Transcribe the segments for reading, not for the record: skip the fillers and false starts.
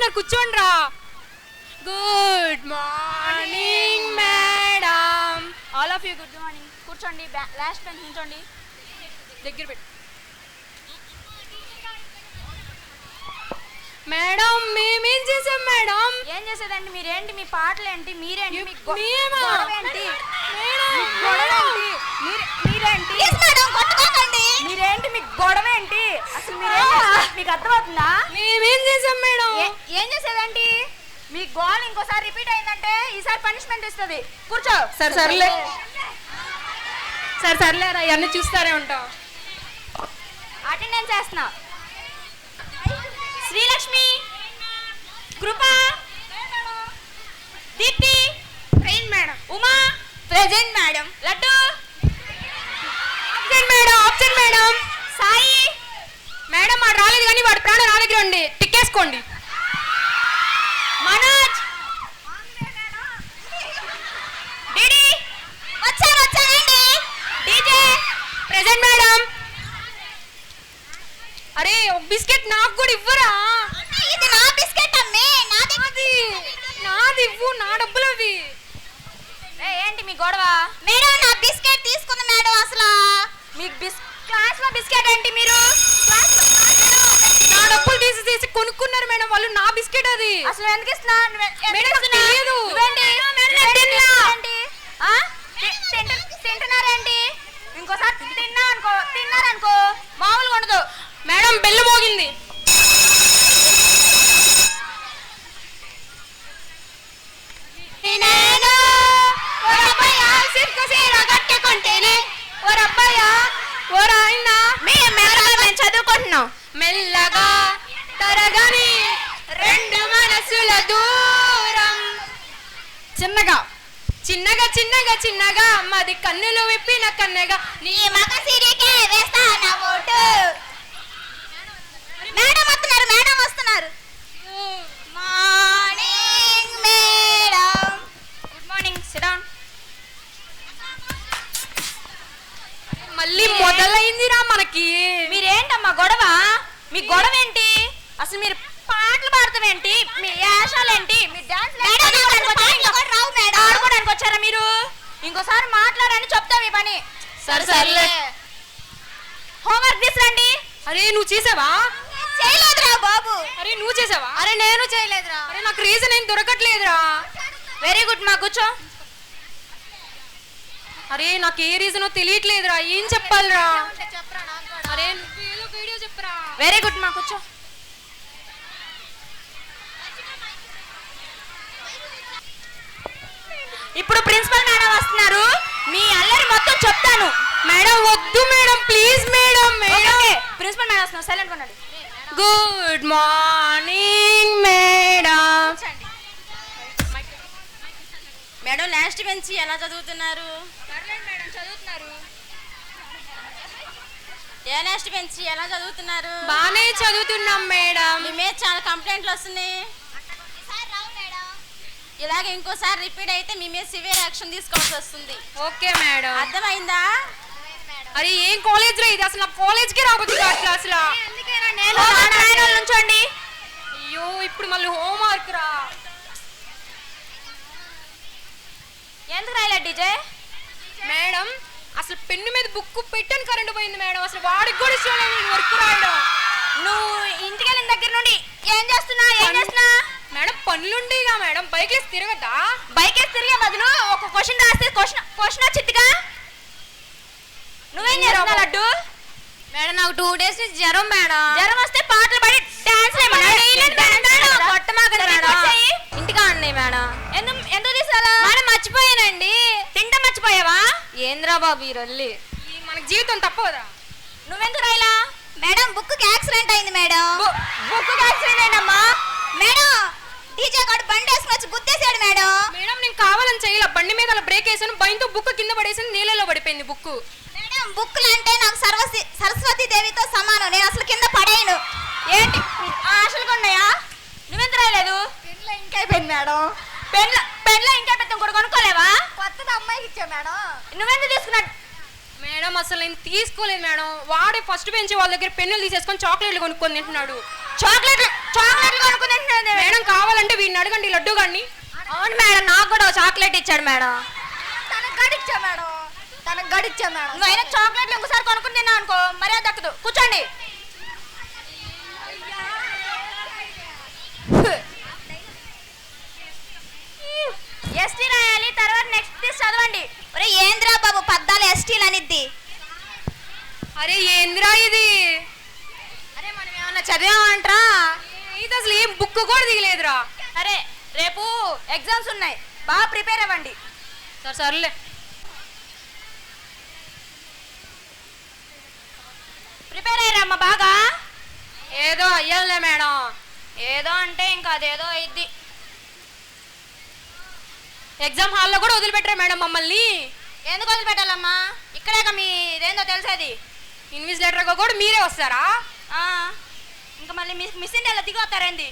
కూర్చున్నారు, కూర్చోండి రా. Good morning madam. All of you good morning. కూర్చోండి, లాస్ట్ బెంచ్ కూర్చోండి. దగ్గర పెట్టు. మేడం మేమేం చేసాం మేడం? ఏం చేసేదండి? మీరేంటి, మీ పాటలు ఏంటి, మీరేంటి, మీ గొడవ ఏంటి, మీరేంటి, మీ గొడవ ఏంటి? అసలు మీకు అర్థమవుతుందా? మేమేం చేసాం మేడం? ఏం చేసేదండి? మీ గోల్ ఇంకోసారి రిపీట్ అయిందంటే ఈసారి పనిష్మెంట్ ఇస్తుంది. కూర్చో. సర్లే సర్లేరా, ఇవన్నీ చూస్తారే ఉంటాం. అటెండెన్స్ చేస్తున్నా. Srilakshmi, Krupa, Deepti present madam. Uma present madam. Laddu absent madam. Absent madam. Sai madam వాడు రాలేదు కానీ వాడి ప్రాణం నా దగ్గర ఉండి టిక్కేసుకోండి. మనోజ్ డిడి వచ్చానండి. DJ present madam. అరే ఒక బిస్కెట్ నాకు కూడా ఇవ్వరా? ఇది నా బిస్కెట్ అమ్మే, నాది ఇవ్వు, నా డబ్బులు అవి. ఏంటి మీ గొడవ? మేడం నా బిస్కెట్ తీసుకుంది మేడం. అసలు మీకు క్లాస్ లో బిస్కెట్ ఏంటి? మీరు నా డబ్బులు తీసి కొనుక్కున్నారు మేడం వాళ్ళు. నా బిస్కెట్ అది. అసలు ఎందుకు ఇస్తున్నా? తింటున్నారేంటి? ఇంకోసారి తిన్నారనుకో మామూలుగా ఉండదు మేడం. బెల్లు మోగింది. చదువుకుంటున్నాం మెల్లగా తరగని రెండు మనసుల దూరం. చిన్నగా చిన్నగా చిన్నగా చిన్నగా మాది కన్నులు విప్పిన కన్నెగా నీ మగ సిరికే వేస్తానా ఓటు. మేడం వస్తున్నారు. Morning madam. Good morning. SIT down. మళ్ళీ మొదలైందిరా మనకి. మీరేంటమ్మా గొడవ? మీ గొడవ ఏంటి? అసలు మీరు పాటలు పాడతామేంటి? మీ యాషాలేంటి? మీ డాన్స్ ఆడుకోవడానికి వచ్చారా మీరు? ఇంకోసారి మాట్లాడని చెప్తా మీ పని. సర్లే. హోంవర్క్ తీసురండి. అరే నువ్వు చేసావా? చేయలేదురా బాబు. అరే నువ్వు చేసావా? అరే నేను చేయలేదురా. అరే నాకు రీజన్ ఏం దొరకట్లేదురా. Very good. మా కూర్చో. అరే నాకు ఏ రీజనో తెలియట్లేదురా. ఏం చెప్పాలిరా? అరే నువ్వు ఏదో వీడియో చెప్పరా. Very good. మా కూర్చో. ఇప్పుడు ప్రిన్సిపల్ మేడం వస్తున్నారు. మీ అల్లరి మొత్తం చెప్తాను. మేడం వద్దు madam, please madam. Principal madam వస్తున్నారు. సైలెంట్ కొనండి. Good morning madam. Madam last bench ఎలా చదువుతున్నారు? ఏ లాస్ట్ బెంచ్ ఎలా చదువుతున్నారు? బానే చదువుతున్నాం మేడం. మీ మీద చాలా కంప్లైంట్లు వస్తున్నాయి. ఇలాగే ఇంకోసారి రిపీట్ అయితే మీ మీద సివియర్ యాక్షన్ తీసుకోవాల్సి వస్తుంది. Okay madam. అర్థమైందా? అరే ఏం కాలేజ్ రా ఇది? అసలు నా కాలేజ్కి రాబోతుంది అట్లా అసలు. నుంచోండి. అయ్యో ఇప్పుడు మళ్ళీ హోంవర్క్ రా. ఎందుకు రాయలే డీజే? మేడం అసలు పెన్ను మీద బుక్ పెట్టాను, కరెంట్ పోయింది మేడం. అసలు వాడికి కూడా ఇష్టం లేదు వర్క్ రాయడం. నువ్వు ఇంటికి వెళ్ళిన దగ్గర నుండి ఏం చేస్తున్నా మేడం? పనులుండేగా మేడం. బైక్ వేసి తిరగద్దా? బైక్ వేసి తిరిగే బదులు ఒక క్వశ్చన్ రాస్తే క్వశ్చన్ వచ్చిద్దిగా. నువ్వేం చేస్తున్నావు లడ్డు? మేడం నాకు 2 days నుంచి జ్వరం మేడం. జ్వరం వస్తే పాటలు పాడి డాన్స్ ఇంటికా అండి మేడం. ఎందుకు తీసుకురా? మేడం మర్చిపోయానండి. తింటా మర్చిపోయావా? ఏంద్రా బాబు ఈ రల్లి, మనకి జీవితం తప్పదా? నువ్వెందుకు రాయలా? మేడం బుక్ యాక్సిడెంట్ అయింది మేడం. బుక్ యాక్సిడెంట్ అయిందమ్మా. మేడం డీజే గాడు బండి వేసుకుని వచ్చి గుద్దేశాడు మేడం. మేడం నేను కావాలని చేయలే. బండి మీద అలా బ్రేక్ వేసాను, భయంతో బుక్ కింద పడేసి నీళ్ళలో పడిపోయింది బుక్. మేడం బుక్లు అంటే నాకు సరస్వతి దేవితో సమానం. నేను అసలు కింద పడేయను. ఏంటి ఆశలు కొన్నాయా? నువ్వెందుకు రాయలేదు? పెన్లో ఇంకా అయిపోయింది మేడం. పెన్లో ఇంకా పెద్ద కూడా కొనుక్కోలేవా? కొత్తది అమ్మాయికి ఇచ్చా మేడం. నువ్వెందుకు తీసుకున్నాడు? మేడం అసలు నేను తీసుకోలేదు మేడం. వాడే ఫస్ట్ బెంచ్ వాళ్ళ దగ్గర పెన్నులు తీసేసుకొని చాక్లెట్లు కొనుక్కొని తింటున్నాడు. చాక్లెట్లు కొనుక్కుంది మేడం కావాలంటే వీడిని అడగండి లడ్డు గారిని. అవును మేడం, నాకు కూడా చాక్లెట్ ఇచ్చాడు మేడం. తనకు గడిచ్చా మేడం, తనకు గడిచ్చా మేడం. నువ్వైనా చాక్లెట్లు ఇంకోసారి కొనుక్కుని తిన్నావు అనుకో మర్యాద దక్కదు. కూర్చోండి. ఎస్టీ రాయాలి, తర్వాత నెక్స్ట్ చదవండి. ఒరే ఏంద్రా బాబు పద్దాలు ఎస్టీలు అనిద్ది. అరే ఏందిరా ఇది? అరే మనం ఏమన్నా చదివామంటరా? ఇది అసలు ఏం బుక్ కూడా దిగలేదురా. అరే రేపు ఎగ్జామ్స్ ఉన్నాయి, బాగా ప్రిపేర్ అవ్వండి. సర్లే. ప్రిపేర్ అయ్యారమ్మా బాగా? ఏదో అయ్యాలే మేడం. ఏదో అంటే ఇంకా అదేదో అయింది. ఎగ్జామ్ హాల్లో కూడా వదిలిపెట్టరా మేడం మమ్మల్ని? ఎందుకు వదిలిపెట్టాలమ్మా, ఇక్కడేగా మీ ఇదేందో తెలిసేది. ఇన్విజిలేటర్గా కూడా మీరే వస్తారా? ఇంకా మళ్ళీ మిస్ ఇండియాలో దిగి వస్తారేంది?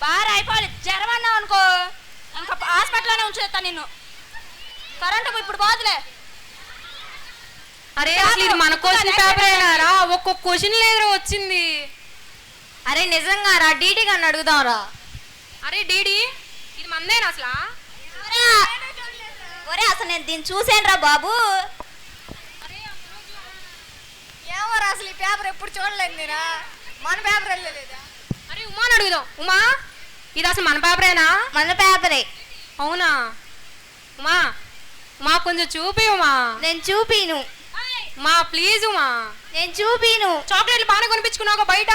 బాగా అయిపోవాలి. జ్వరం అన్నావు అనుకో ఇంకా హాస్పిటల్లోనే ఉంచేస్తా నిన్ను. కరెంటు ఇప్పుడు పోదులే. అరే అసలు ఇది మన క్వశ్చన్ పేపర్ అయినారా? ఒక్కొక్క క్వశ్చన్ లేదురా వచ్చింది. అరే నిజంగా రా, డీటీ గారిని అడుగుదాం రా. అరే డీడీ ఇది మందేనా అసలు? ఒరే అసలు నేను దీన్ని చూసాను రా బాబు. ఏమో అసలు ఈ పేపర్ ఎప్పుడు చూడలేదు నేను, మన పేపర్ వెళ్ళలేదా? అరే ఉమాని అడుగుదాం. ఉమా ఇది అసలు మన పేపరేనా? మన పేపరే. అవునా? ఉమా ఉమా కొంచెం చూపి ఉమా. నేను చూపిను. మా ప్లీజ్ ఉమా. నేను చూపిను. చాక్లెట్లు బాగానే కొనిపించుకున్నావు బయట.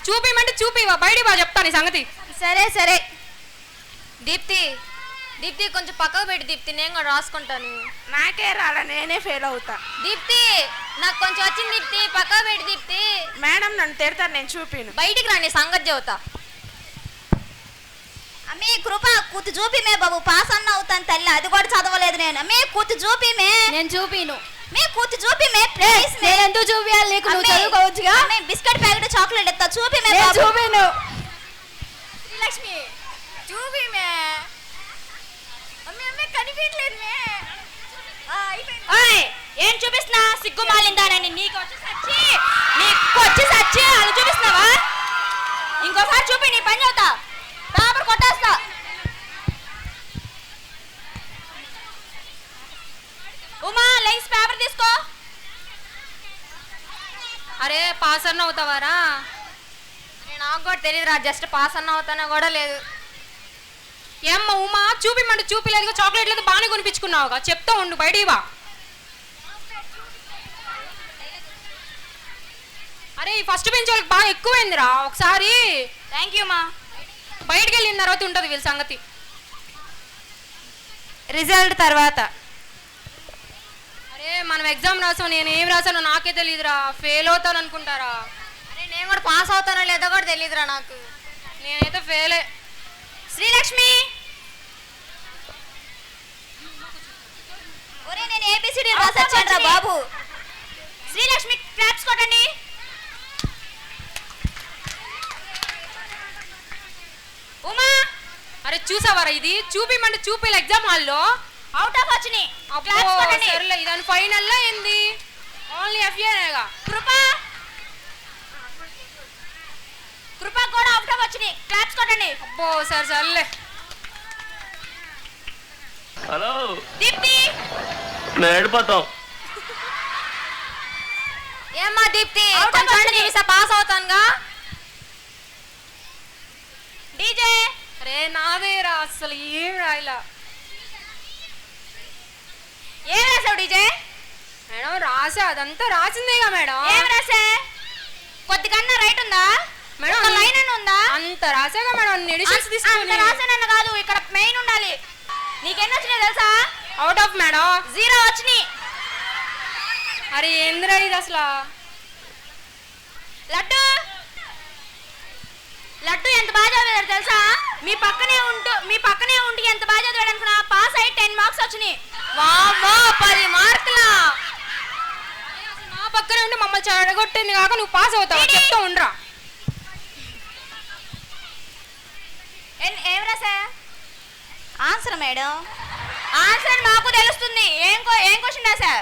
చూపిమంటే చూపివా, బయట బా చెప్తాను ఈ సంగతి. సరే సరే. దీప్తి దీప్తి కొంచెం పక్కకు పెట్టి దీప్తి, నేను కూడా రాసుకుంటాను. నాకే రాలా, నేనే ఫెయిల్ అవుతా. దీప్తి నాకు కొంచెం వచ్చింది దీప్తి, పక్కకు పెట్టి దీప్తి. మేడం నన్ను తిడతారు, నేను చూపిను. బయటికి రాని సంగతి చెబుతా. అమ్మే కృప కూతు చూపిమే బాబు, పాస్ అన్న అవుతాను తల్లి. అది కూడా చదవలేదు నేను. అమ్మే కూతు చూపిమే. నేను చూపిను. మే కూతు చూపిమే ప్లీజ్. నేను ఎందుకు చూపియాలి నీకు, నువ్వు చదువుకోవచ్చుగా. అమ్మే బిస్కెట్ ప్యాకెట్ చాక్లెట్ ఇస్తా, చూపిమే బాబు. చూపిను. శ్రీలక్ష్మి చూపిమే. అమ్మే అమ్మే కనిపించలేదు మే. ఓయ్ ఏం చూపిస్తున్నా? సిగ్గు మాలిందానని నీకు వచ్చి సచ్చి అది చూపిస్తున్నావా? ఇంకోసారి చూపి, నీ పని అవుతా, పేపర్ కొట్టేస్తా. ఉమా లైన్స్ పేపర్ తీసుకో. అరే పాస్ అన్న అవుతావారా? నాకు కూడా తెలియదురా, జస్ట్ పాస్ అన్న అవుతానో కూడా లేదు. ఏమ్మ ఉమా చూపిమంటే చూపిలేదు, చాక్లెట్ లేదు బాగానే కొనిపించుకున్నావుగా, చెప్తా ఉండు బయటికి వా. అరే ఈ ఫస్ట్ బెంచ్ వాళ్ళకి బాగా ఎక్కువైందిరా. ఒకసారి థ్యాంక్ యూ మా. బయటికి వెళ్ళిన తర్వాత ఉంటుంది వీళ్ళ సంగతి. రిజల్ట్ తర్వాత. అరే మనం ఎగ్జామ్ రాసాం, నేను ఏం రాసానో నాకే తెలియదురా. ఫెయిల్ అవుతాను అనుకుంటారా? అరే నేను కూడా పాస్ అవుతానో లేదో కూడా తెలియదురా నాకు. నేనైతే ఫెయిలే. శ్రీలక్ష్మి ఒరే నేను ఏబిసిడి రాసొచ్చానురా బాబు. శ్రీలక్ష్మి క్లాప్స్ కొట్టండి. ఉమా అరే చూసావారా ఇది? చూపిమంటే చూపిలే ఎగ్జామ్ హాల్లో. అవుట్ ఆఫ్ వచ్చినాయి. క్లాప్స్ కొట్టండి. సర్లే ఇదని ఫైనల్లో ఏంది? ఓన్లీ ఎఫ్ఏనేగా. కృప కృప కూడా అవుట్ ఆఫ్ వచ్చినాయి. క్లాప్స్ కొట్టండి. అబ్బో సర్లే. హలో దీప్తి మేము వెళ్ళిపోతాం. ఏమ్మా దీప్తి కొంచెం పాస్ అవుతానుగా. డీజే అరే నాదేరా, అసలు ఏం రాయలా. ఏం రాసావు డీజే? మేడం రాసా, అదంతా రాసిందేగా మేడం. ఏం రాసా? కొద్దిగన్నా రైట్ ఉందా మేడం? ఒక లైన్ అని ఉందా? అంత రాసాగా మేడం. ఎడిషన్స్ అంత తీసుకుని రాసానన్న కాదు, ఇక్కడ మెయిన్ ఉండాలి. నీకెన్ని వచ్చినాయి తెలుసా? అవుట్ ఆఫ్ మేడం 0 వచ్చినాయి. అరే ఏందిరా ఇది అసలు? లడ్డు లడ్డు ఎంత బాగా చదివాడు తెలుసా? మీ పక్కనే ఉండి ఎంత బాగా చదివాడు అనుకున్నా. పాస్ అయ్యి 10 మార్క్స్ వచ్చినాయి. వామ్మో 10 మార్కులా? నా పక్కనే ఉండి మమ్మల్ని చెడగొట్టింది కాక నువ్వు పాస్ అవుతావు. చెప్తా ఉండరా. ఏం రాసా? Answer madam. ఆన్సర్ మాకు తెలుస్తుంది. ఏం క్వశ్చన్ రాసా?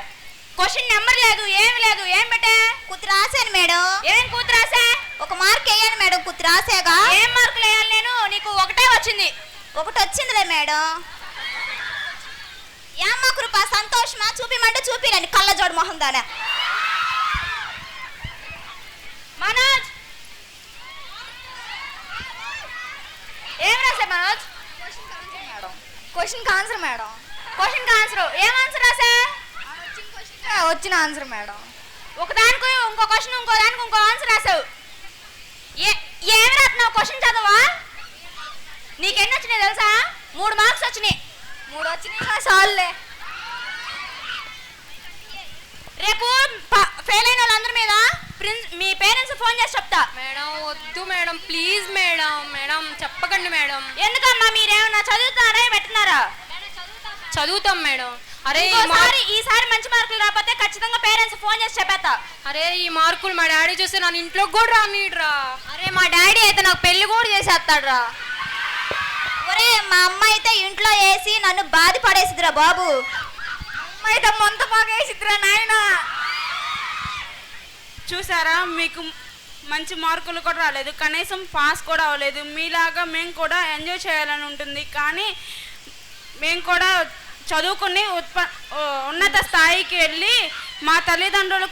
క్వశ్చన్ నెంబర్ లేదు, ఏం లేదు. ఏం పెట్టే? కుత్తి రాశాను మేడం. ఏం కుత్తి రాసా? ఒక మార్క్ వేయాలి మేడం. కుత్తి రాసాగా. ఏం మార్కులు వేయాలి నేను? నీకు ఒకటే వచ్చింది. ఒకటి వచ్చిందిలే మేడం. ఏమ్మా కృప, సంతోషమా? చూపిమంటే చూపిరండి కళ్ళజోడు మొహం దానా. మనోజ్ ఏం రాసా Manoj? Question answer madam. Question answer. ఏం ఆన్సర్ రాసా? వచ్చిన ఆన్సర్ మేడం. ఒకదానికి ఇంకో క్వశ్చన్, ఇంకో దానికి ఇంకో ఆన్సర్ రాసావు. ఏం రాస్తున్నావు? క్వశ్చన్ చదవా? నీకెన్ని వచ్చినాయి తెలుసా? 3 మార్క్స్ వచ్చినాయి. 3 వచ్చినాయి చాలులే. రేపు ఫెయిల్ అయిన వాళ్ళందరి మీద మీ పేరెంట్స్ ఫోన్ చేసి చెప్తా. మేడం వద్దు మేడం, ప్లీజ్ మేడం. మేడం చెప్పకండి మేడం. ఎందుకమ్మా మీరేమన్నా చదువుతారా పెట్టినారా? చదువుతాం మేడం. అరే ఈసారి మంచి మార్కులు రాకపోతే ఖచ్చితంగా పేరెంట్స్ ఫోన్ చేసి చెప్పేస్తా. అరే ఈ మార్కులు మా డాడీ చూస్తే నన్ను ఇంట్లో కూడా రానీడ్రా. అరే మా డాడీ అయితే నాకు పెళ్లి కూడా చేసేస్తాడ్రా. ఒరే మా అమ్మ అయితే ఇంట్లో వేసి నన్ను బాధపడేసిద్రా బాబు. అమ్మ అయితే మొంత బాగేసిద్రా నాయన. చూసారా, మీకు మంచి మార్కులు కూడా రాలేదు, కనీసం పాస్ కూడా అవ్వలేదు. మీలాగా మేము కూడా ఎంజాయ్ చేయాలని ఉంటుంది, కానీ మేము కూడా చదువుకుని ఉన్నత స్థాయికి వెళ్ళి మా తల్లిదండ్రుల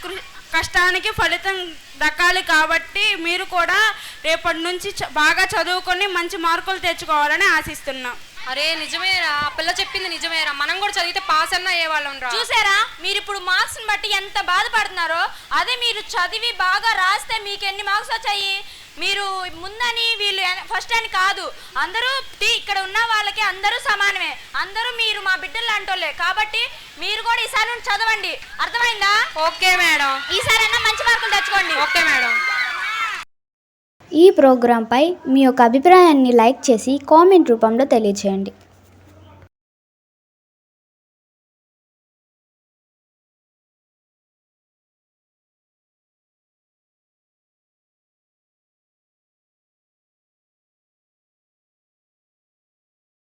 కష్టానికి ఫలితం దక్కాలి. కాబట్టి మీరు కూడా రేపటి నుంచి బాగా చదువుకొని మంచి మార్కులు తెచ్చుకోవాలని ఆశిస్తున్నాం. అరే నిజమేరా, ఆ పిల్ల చెప్పింది నిజమేరా. మనం కూడా చదివితే పాస్ అన్న అయ్యేవాళ్ళం రా. చూసారా, మీరు ఇప్పుడు మార్క్స్ బట్టి ఎంత బాధపడుతున్నారో. అదే మీరు చదివి బాగా రాస్తే మీకు ఎన్ని మార్క్స్ వచ్చాయి? మీరు ముందని వీళ్ళు ఫస్ట్ అని కాదు, అందరూ ఇక్కడ ఉన్న వాళ్ళకి అందరూ సమానమే. అందరూ మీరు మా బిడ్డలు లాంటోళ్ళే. కాబట్టి మీరు కూడా ఈసారి నుండి చదవండి, అర్థమైందా? Okay madam. ఈసారైనా మంచి మార్కులు తెచ్చుకోండి. Okay madam. ఈ ప్రోగ్రాంపై మీ యొక్క అభిప్రాయాన్ని లైక్ చేసి కామెంట్ రూపంలో తెలియజేయండి.